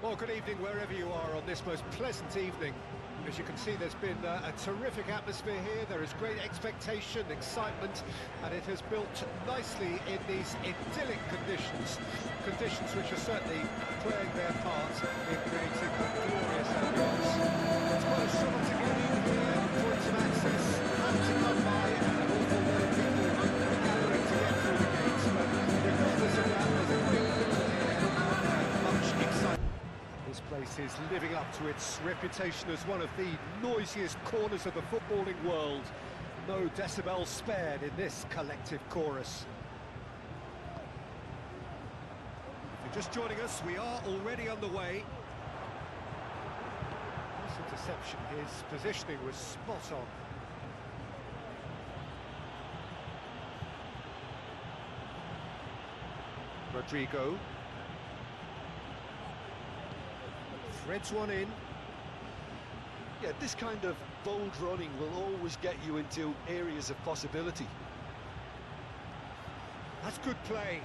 Well, good evening wherever you are on this most pleasant evening. As you can see, there's been a terrific atmosphere here. There is great expectation, excitement, and it has built nicely in these idyllic conditions. Conditions which are certainly playing their part in creating a glorious ambience. It's quite a struggle to get in here, points of access hard to come by, and an awful lot of people gathering to get through the gates. But regardless of that, there's a great build here and much excitement. This place is living up to its reputation as one of the noisiest corners of the footballing world. No decibels spared in this collective chorus. If you're just joining us, we are already underway. This interception, his positioning was spot on. Rodrigo. Threads one in. Yeah, this kind of bold running will always get you into areas of possibility. That's good play.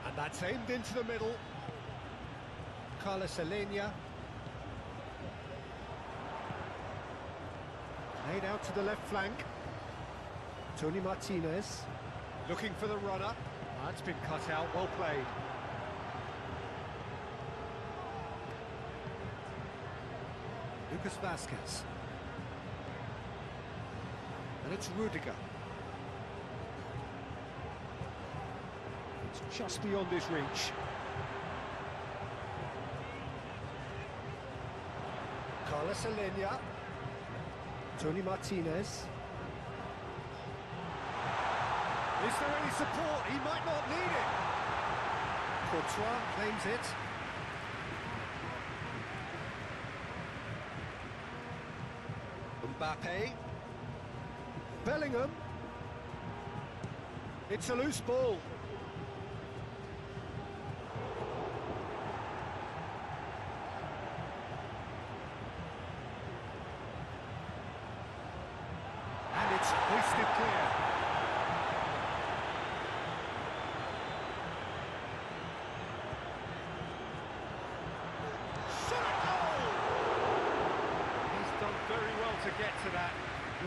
And that's aimed into the middle. Carlos Alenia. Played out to the left flank. Tony Martinez. Looking for the run-up. That's been cut out, well played. Lucas Vasquez. And it's Rudiger. It's just beyond his reach. Carlos Alenia. Tony Martinez. Is there any support? He might not need it. Courtois claims it. Mbappe. Bellingham. It's a loose ball. And it's hoisted clear. Very well to get to that.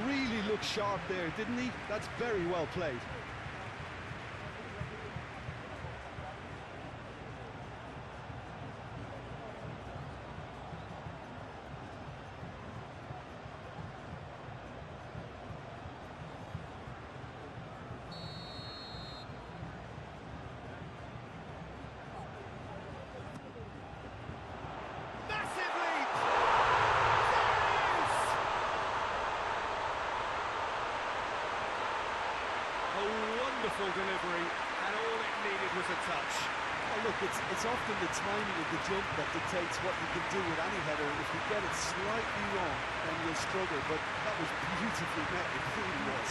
Really looked sharp there, didn't he? That's very well played. Wonderful delivery, and all it needed was a touch. Oh, look, it's often the timing of the jump that dictates what you can do with any header, and if you get it slightly wrong, then you'll struggle, but that was beautifully met, it really was.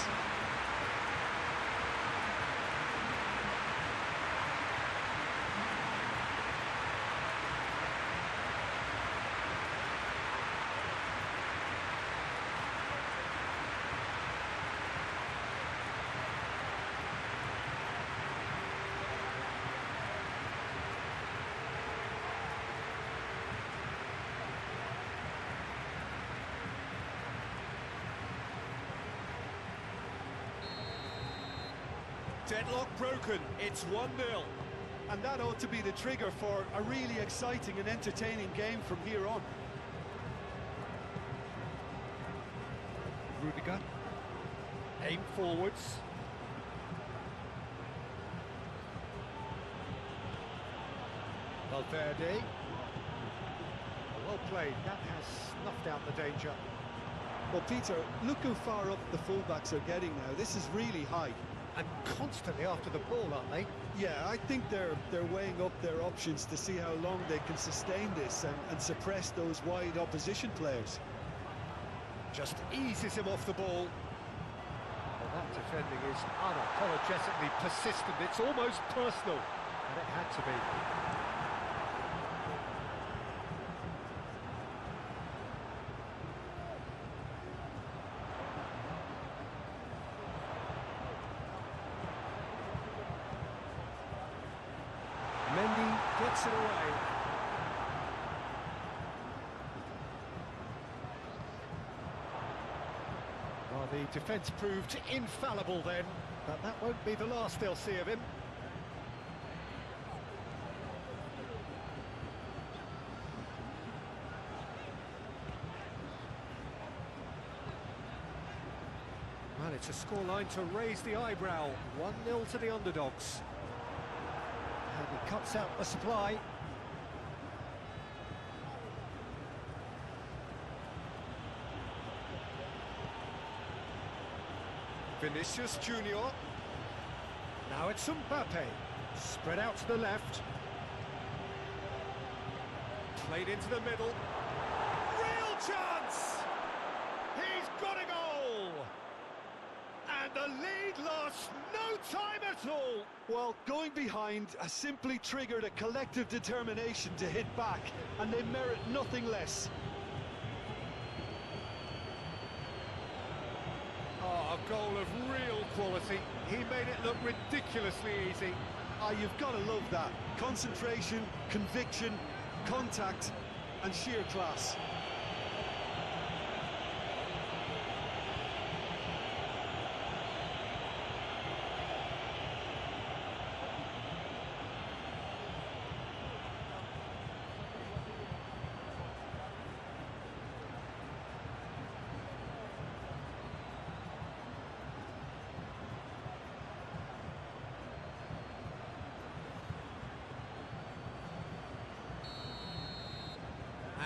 Deadlock broken, it's 1-0. And that ought to be the trigger for a really exciting and entertaining game from here on. Rudiger. Aim forwards. Valverde. Well played, that has snuffed out the danger. Well, Peter, look how far up the fullbacks are getting now. This is really high. And constantly after the ball, aren't they? Yeah, I think they're weighing up their options to see how long they can sustain this and suppress those wide opposition players. Just eases him off the ball. Well, that defending is unapologetically persistent. It's almost personal, and it had to be. puts it away. Well, the defence proved infallible then, but that won't be the last they'll see of him. Well, it's a scoreline to raise the eyebrow. 1-0 to the underdogs. And he cuts out the supply. Vinicius Junior. Now it's Mbappe. Spread out to the left. Played into the middle. Real chance! He's got a goal! And the lead lost no time at all! Well, going behind has simply triggered a collective determination to hit back, and they merit nothing less. Oh, a goal of real quality. He made it look ridiculously easy. Ah, you've got to love that. Concentration, conviction, contact, and sheer class.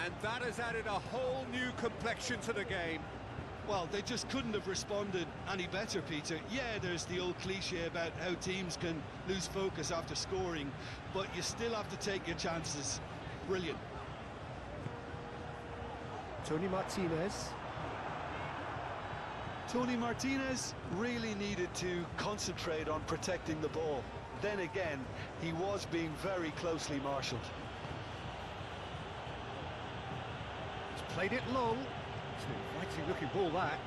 And that has added a whole new complexion to the game. Well, they just couldn't have responded any better, Peter. Yeah, there's the old cliche about how teams can lose focus after scoring, but you still have to take your chances. Brilliant. Tony Martinez. Tony Martinez really needed to concentrate on protecting the ball. Then again, he was being very closely marshalled. Played it long. It's an inviting looking ball, that.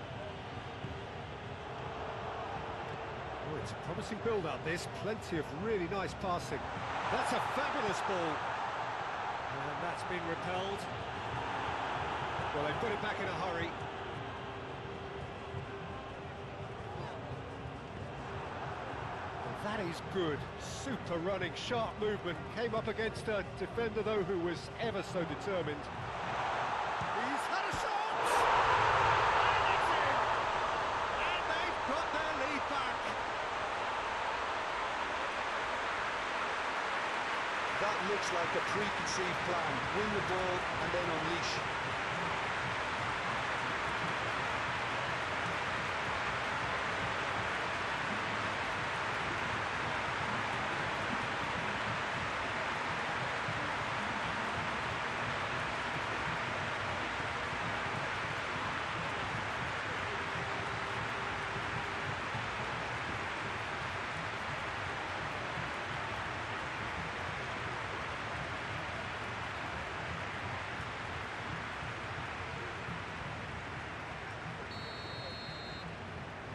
Oh, it's a promising build-up, this. Plenty of really nice passing. That's a fabulous ball. And that's been repelled. Well, they put it back in a hurry. Well, that is good. Super running, sharp movement. Came up against a defender, though, who was ever so determined. He's had a shot! And it's in! And they've got their lead back. That looks like a preconceived plan. Win the ball and then unleash.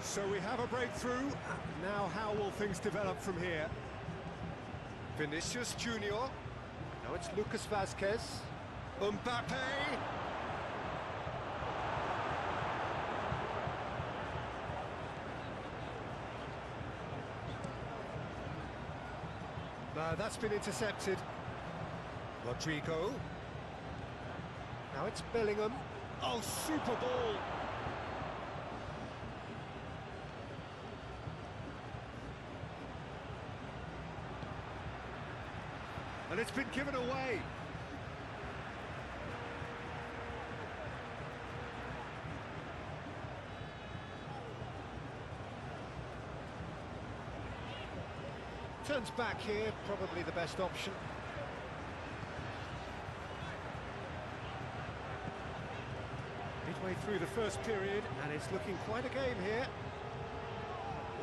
So we have a breakthrough. Now how will things develop from here? Vinicius Junior. Now it's Lucas Vazquez. Mbappe. That's been intercepted. Rodrigo. Now it's Bellingham. Oh, super ball. And it's been given away. Turns back here, probably the best option. Midway through the first period, and it's looking quite a game here.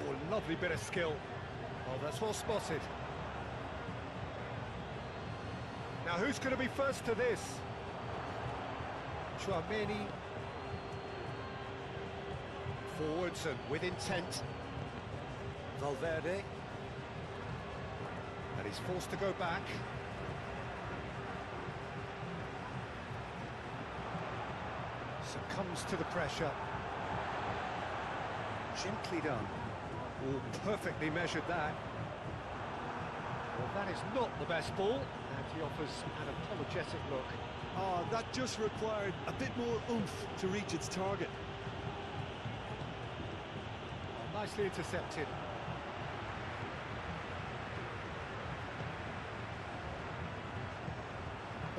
Oh, lovely bit of skill. Oh, that's well spotted. Now, who's going to be first to this? Chouameni. Forwards and with intent. Valverde. And he's forced to go back. comes to the pressure. Gently done. Oh, perfectly measured that. Well, that is not the best ball, and he offers an apologetic look. Oh, that just required a bit more oomph to reach its target. Oh, nicely intercepted.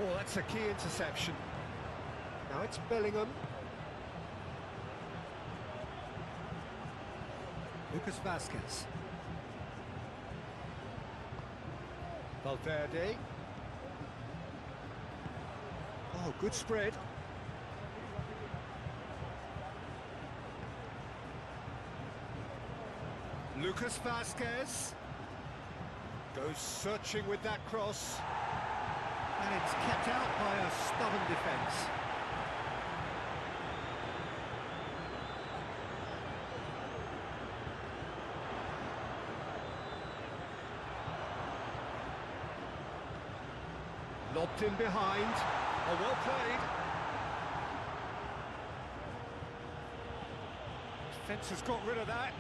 Oh, that's a key interception. Now it's Bellingham. Lucas Vazquez. Valverde. Oh, good spread. Lucas Vazquez. Goes searching with that cross. And it's kept out by a stubborn defence. Lobbed in behind. Oh, well played. Defence has got rid of that.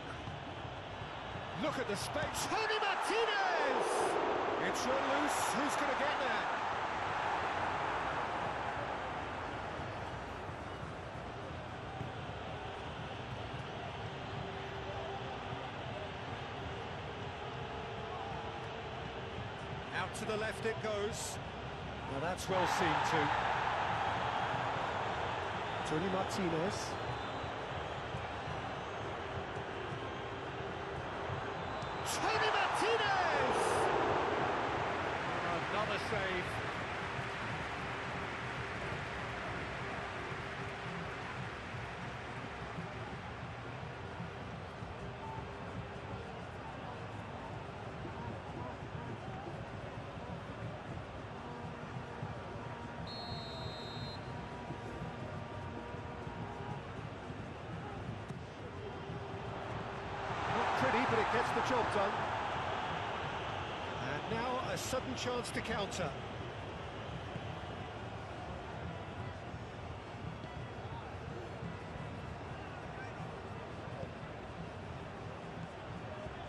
Look at the space. Tony Martinez! It's run loose. Who's going to get there? Out to the left it goes. Well, that's well seen too. Tony Martinez. Tony Martinez! Another save. But it gets the job done. And now a sudden chance to counter.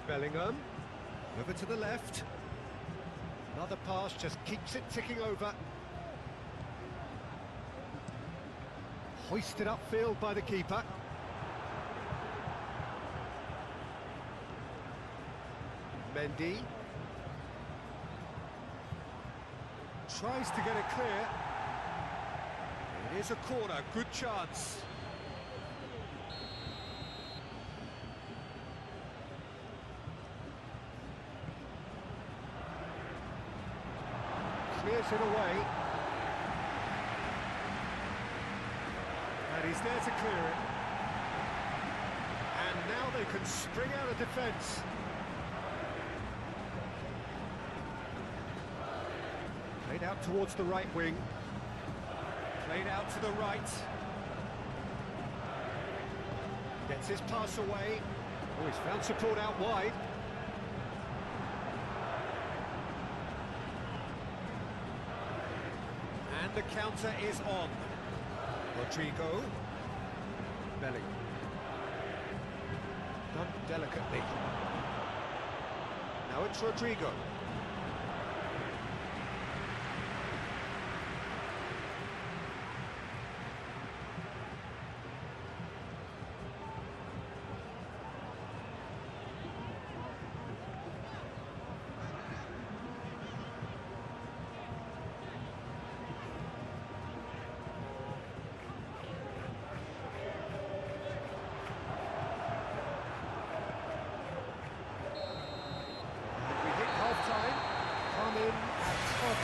Bellingham, over to the left. Another pass, just keeps it ticking over. Hoisted upfield by the keeper. Mendy tries to get it clear. It is a corner, good chance. Clears it away. And he's there to clear it. And now they can spring out of defence. Played out towards the right wing. Played out to the right. Gets his pass away. Oh, he's found support out wide. And the counter is on. Rodrigo. Bellingham. Done delicately. Now it's Rodrigo.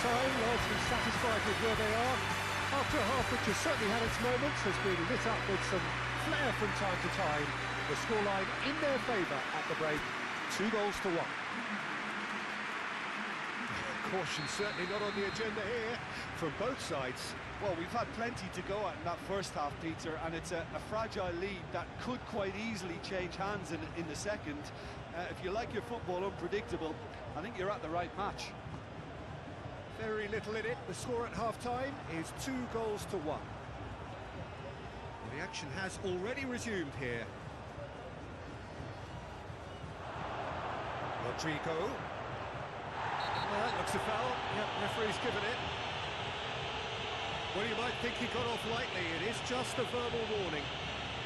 Time, largely satisfied with where they are. After a half which has certainly had its moments, has been lit up with some flair from time to time. The scoreline in their favour at the break, 2-1. Caution certainly not on the agenda here from both sides. Well, we've had plenty to go at in that first half, Peter, and it's a fragile lead that could quite easily change hands in the second. If you like your football unpredictable, I think you're at the right match. Very little in it. The score at half-time is 2-1. The The action has already resumed here. Rodrigo. Well, that looks a foul. Yep, referee's given it. Well, you might think he got off lightly. It is just a verbal warning.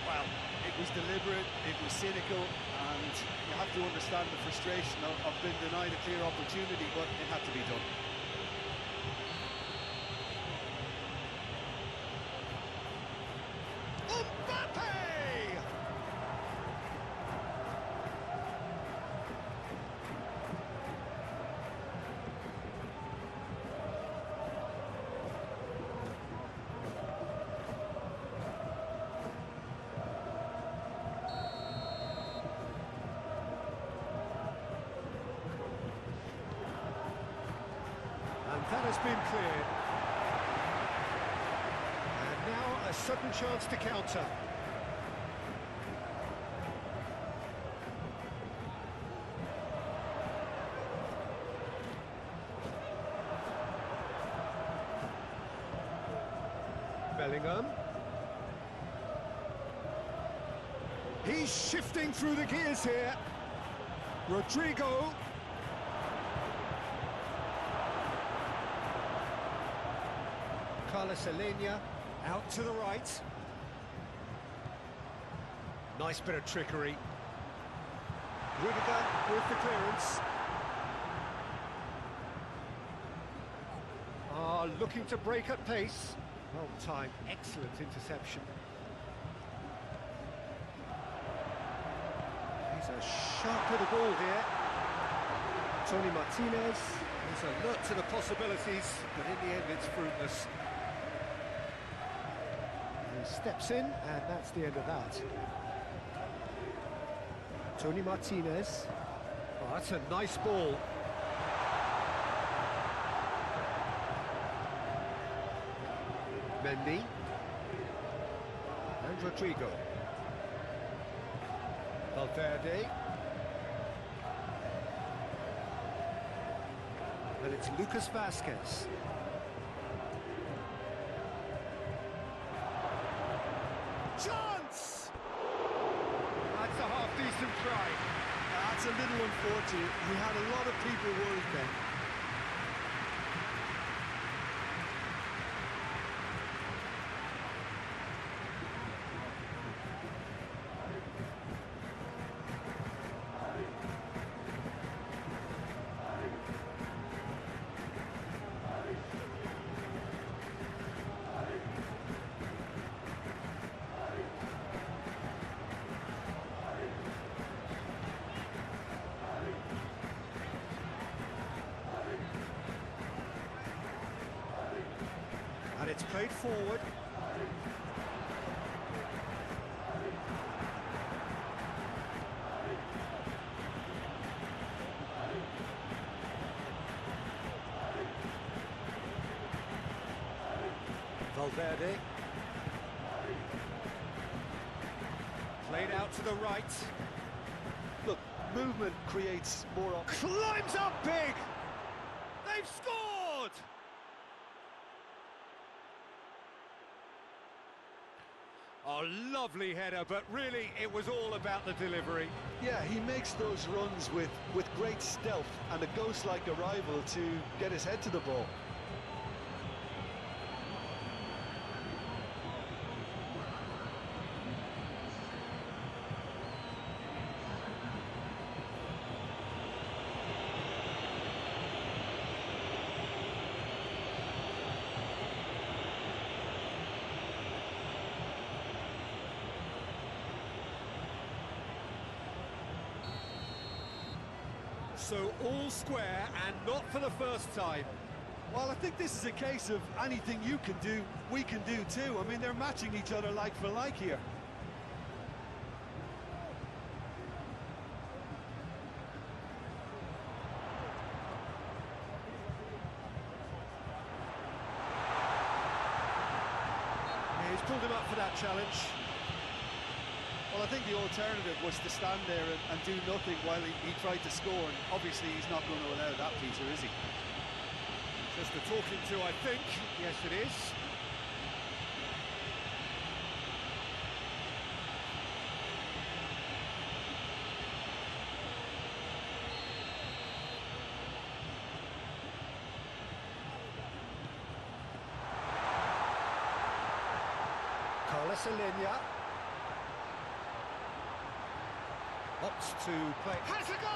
Well, it was deliberate, it was cynical, and you have to understand the frustration of being denied a clear opportunity, but it had to be done. That has been cleared. And now a sudden chance to counter. Bellingham. He's shifting through the gears here. Rodrigo. Carlos Alenia out to the right. Nice bit of trickery. Rudiger with the clearance. Looking to break at pace. Well timed, excellent interception. He's a sharp little ball here. Tony Martinez is alert to the possibilities, but in the end it's fruitless. He steps in, and that's the end of that. Tony Martinez. Oh, that's a nice ball. Mendy. And Rodrigo. Valverde. And it's Lucas Vasquez. Chance! That's a half-decent try. That's a little unfortunate. He had a lot of people worried then. And it's played forward. Valverde. Played out to the right. Look, movement creates more options. Climbs up big! They've scored! Oh, lovely header, but really it was all about the delivery. Yeah, he makes those runs with great stealth and a ghost-like arrival to get his head to the ball. So all square, and not for the first time. Well, I think this is a case of anything you can do, we can do too. I mean, they're matching each other like for like here. Yeah, he's pulled him up for that challenge. Well, I think the alternative was to stand there and do nothing while he tried to score, and obviously he's not going to allow that, Peter, is he? Just a talking to, I think. Yes, it is. Carlos Alenia. Opts to play. Has a go!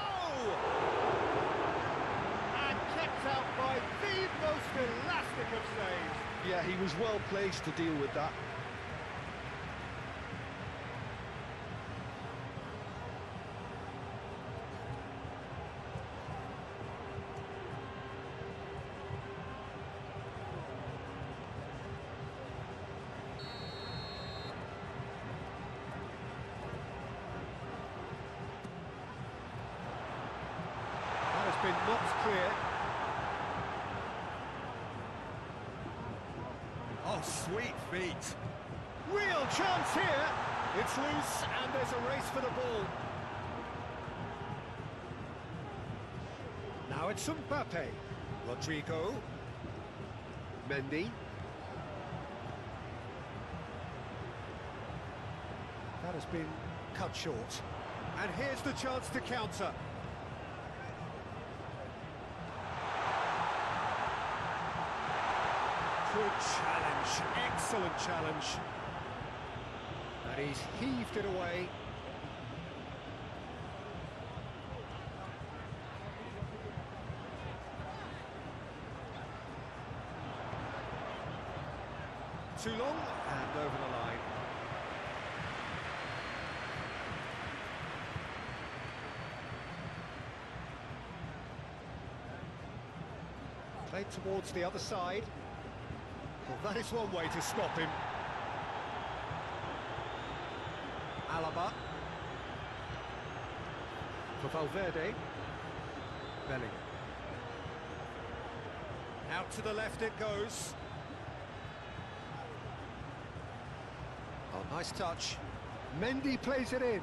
And kept out by the most elastic of saves. Yeah, he was well placed to deal with that. Been knocked clear. Oh, sweet feet. Real chance here. It's loose and there's a race for the ball. Now it's Mbappe. Rodrigo. Mendy. That has been cut short. And here's the chance to counter. Good challenge, excellent challenge. And he's heaved it away. Too long, and over the line. Played towards the other side. Well, that is one way to stop him. Alaba. For Valverde. Bellingham. Out to the left it goes. Oh, nice touch. Mendy plays it in.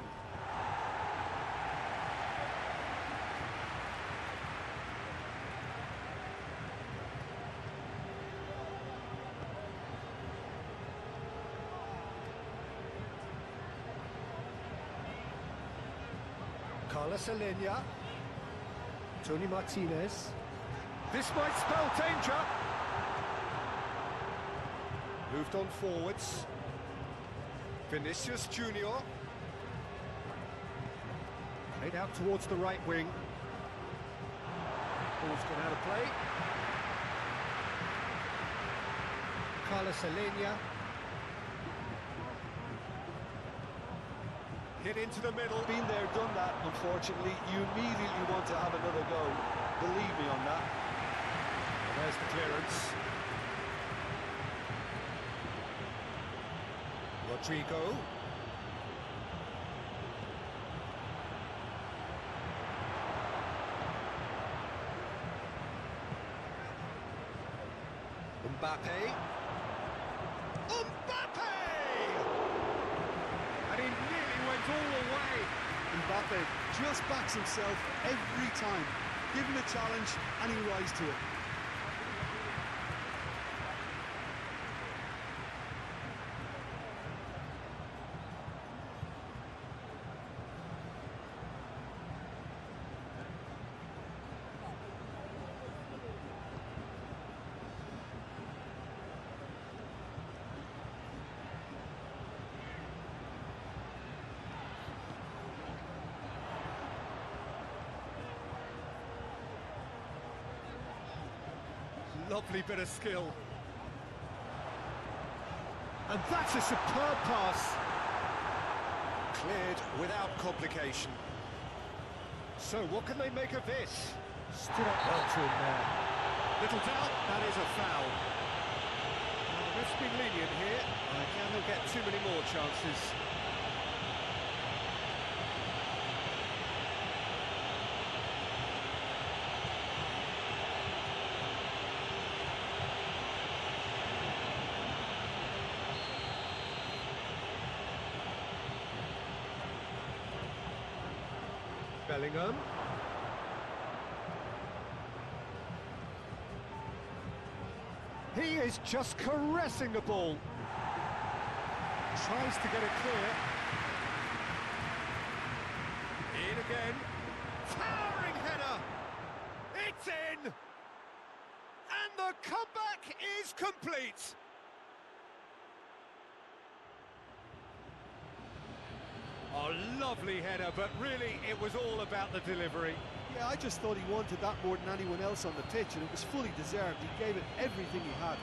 Carlos Alenia. Tony Martinez. This might spell danger. Moved on forwards. Vinicius Junior. Played out towards the right wing. Ball's gone out of play. Carlos Alenia. Hit into the middle. Been there, done that, unfortunately. You immediately want to have another go. Believe me on that. Well, there's the clearance. Rodrigo. Mbappe. Mbappe! And he nearly went all the way. Mbappe just backs himself every time. Give him a challenge and he rises to it. Lovely bit of skill. And that's a superb pass. Cleared without complication. So what can they make of this? Stood up well to him there. Little doubt, that is a foul. Now the ref's been lenient here. I can they'll get too many more chances. Bellingham. He is just caressing the ball. Tries to get it clear. In again. Towering header. It's in. And the comeback is complete. Oh, lovely header, but really it was all about the delivery. Yeah, I just thought he wanted that more than anyone else on the pitch, and it was fully deserved. He gave it everything he had.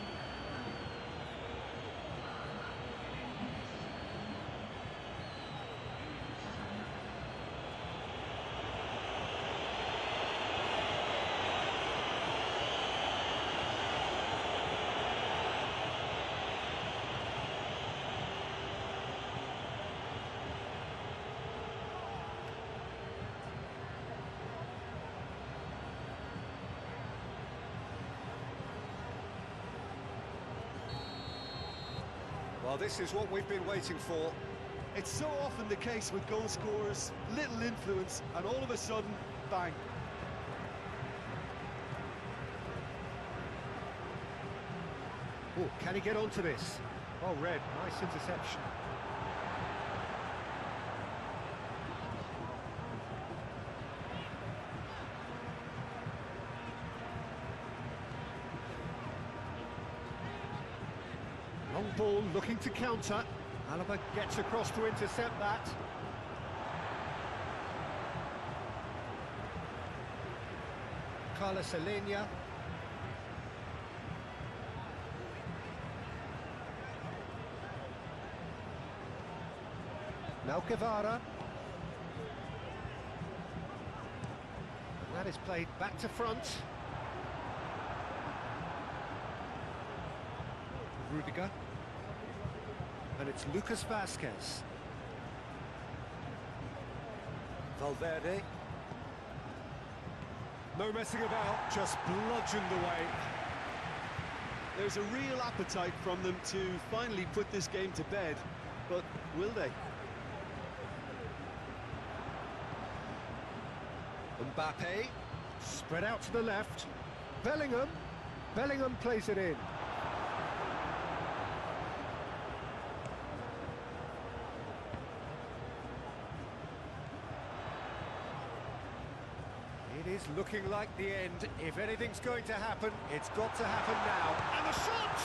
Well, this is what we've been waiting for. It's so often the case with goal scorers, little influence, and all of a sudden, bang. Oh, can he get onto this? Oh, Red, nice interception. Long ball looking to counter. Alaba gets across to intercept that. Carlos Alenia. Now Guevara. And that is played back to front. Rudiger. And it's Lucas Vazquez. Valverde. No messing about, just bludgeoned away. There's a real appetite from them to finally put this game to bed, but will they? Mbappe, spread out to the left. Bellingham. Bellingham plays it in. It is looking like the end. If anything's going to happen, it's got to happen now. And the shot!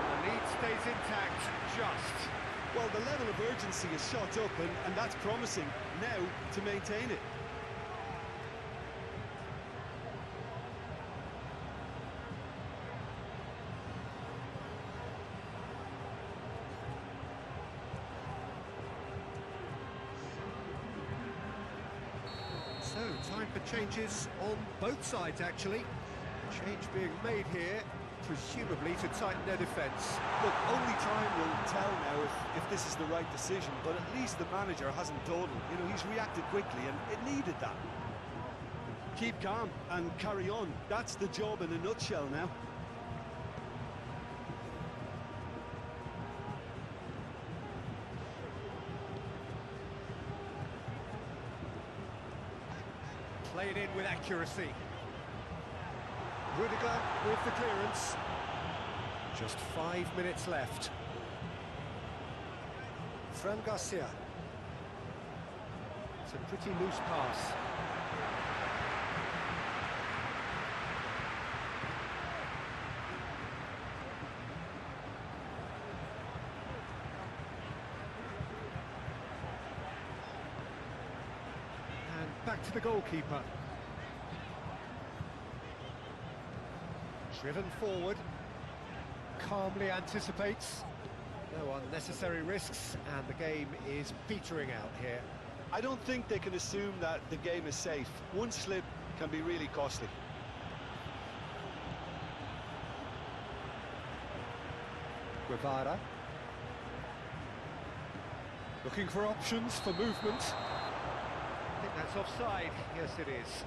And the lead stays intact, just. Well, the level of urgency is shot up, and that's promising. Now to maintain it. So, time for changes on both sides, actually. Change being made here, presumably to tighten their defence. Look, only time will tell now if this is the right decision, but at least the manager hasn't dawdled. You know, he's reacted quickly, and it needed that. Keep calm and carry on. That's the job in a nutshell now. Played in with accuracy. Rudiger with the clearance. Just 5 minutes left. Fran Garcia. It's a pretty loose pass. And back to the goalkeeper. Driven forward, calmly anticipates, no unnecessary risks, and the game is petering out here. I don't think they can assume that the game is safe. One slip can be really costly. Guevara. Looking for options for movement. I think that's offside. Yes, it is.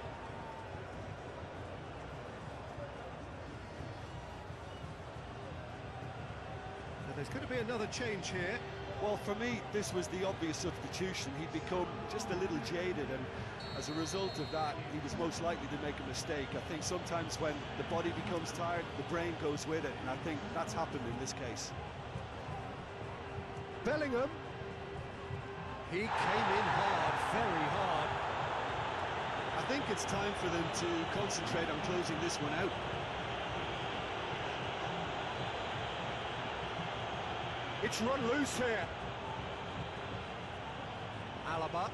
There's going to be another change here. Well, for me, this was the obvious substitution. He'd become just a little jaded, and as a result of that, he was most likely to make a mistake. I think sometimes when the body becomes tired, the brain goes with it, and I think that's happened in this case. Bellingham. He came in hard, very hard. I think it's time for them to concentrate on closing this one out. It's run loose here. Alaba.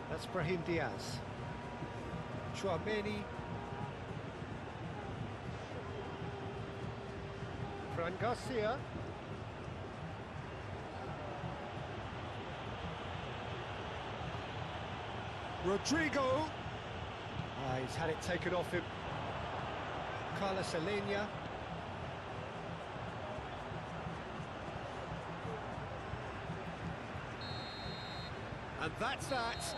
That's Brahim Diaz. Chouameni. Fran Garcia. Rodrigo. He's had it taken off him. Carlos Alenia. And that's that.